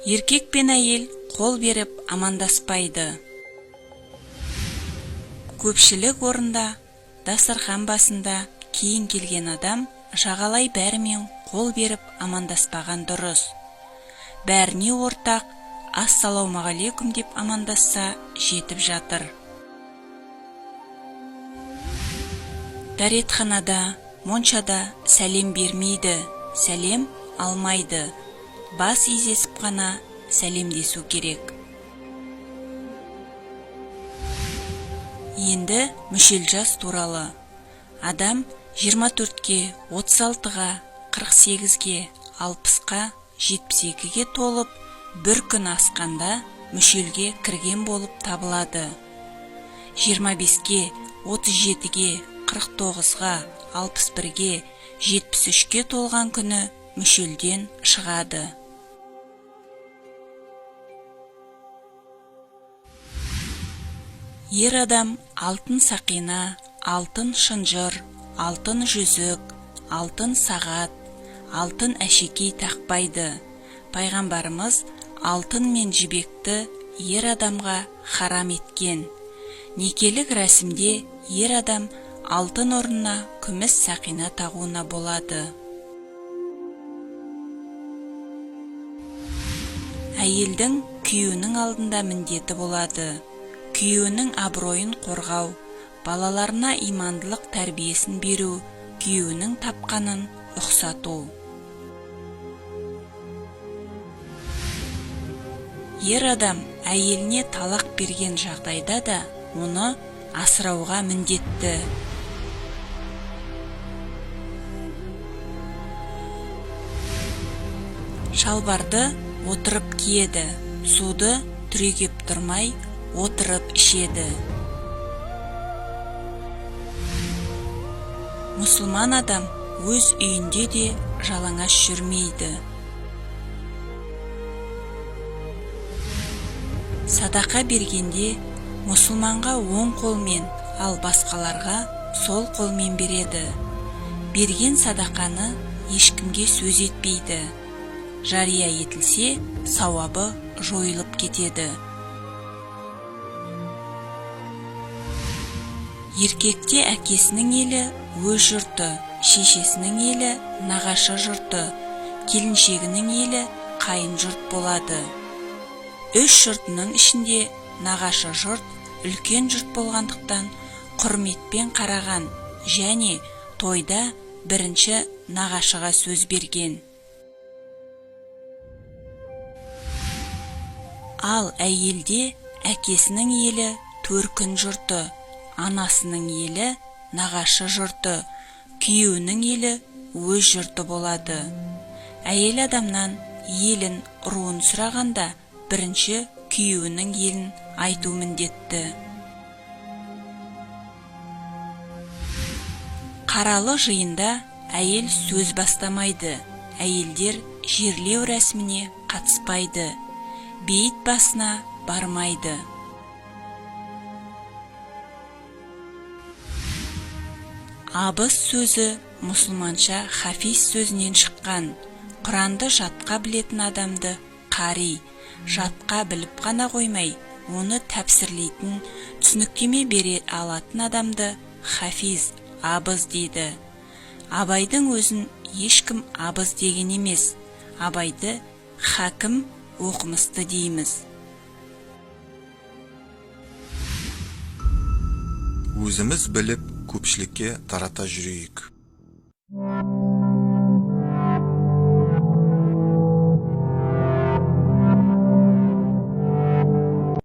Еркек пен әйел қол беріп амандаспайды. Көпшілік орында, дастархан басында кейін келген адам жағалай бәрімен қол беріп амандаспаған дұрыс. Бәріне ортақ ассалаумағалейкум деп амандасса жетіп жатыр. Дәретханада, моншада сәлем бермейді, сәлем алмайды. Бас изесіп қана сәлемдесу керек. Енді мүшел жас туралы. Адам 24-ке, 36-ға, 48-ге, 60-қа, 72-ге толып, бір күн асқанда мүшелге кірген болып табылады. 25-ге, 37-ге, 49-ға, 61-ге, 73-ке толған күні мүшелден шығады. Ер адам алтын сақина, алтын шынжыр, алтын жүзік, алтын сағат, алтын әшекей тақпайды. Пайғамбарымыз алтын мен жібекті ер адамға харам еткен. Некелік рәсімде ер адам алтын орнына күміс сақина тағуына болады. Әйелдің күйеуінің алдында міндеті болады. Күйеуінің абыройын қорғау, балаларына имандылық тәрбиесін беру, күйеуінің тапқанын ұқсату. Ер адам әйеліне талақ берген жағдайда да оны асырауға міндетті. Шалбарды отырып киеді, суды түрегеп тұрмай отырып ішеді. Мұсылман адам өз үйінде де жалаңаш жүрмейді. Садақа бергенде мұсылманға оң қолмен, ал басқаларға сол қолмен береді. Берген садақаны ешкімге сөз етпейді. Жария етілсе, сауабы жойылып кетеді. Еркекте әкесінің елі өз жұрты, шешесінің елі нағашы жұрты, келіншегінің елі қайын жұрт болады. Үш жұртының ішінде нағашы жұрт үлкен жұрт болғандықтан құрметпен қараған және тойда бірінші нағашыға сөз берген. Ал әйелде әкесінің елі төркін жұрты, анасының елі нағашы жұрты, күйеуінің елі өз жұрты болады. Әйел адамнан елін, руын сұрағанда бірінші күйеуінің елін айту міндетті. Қаралы жиында әйел сөз бастамайды, әйелдер жерлеу рәсіміне қатыспайды, бейіт басына бармайды. Абыз сөзі мұсылманша хафиз сөзінен шыққан. Құранды жатқа білетін адамды қари, жатқа біліп қана қоймай, оны тәпсірлейтін, түсініктеме бере алатын адамды хафиз, абыз дейді. Абайдың өзін ешкім абыз деген емес, абайды хакім, оқымысты дейміз. Өзіміз біліп көпшілікке тарата жүрейік.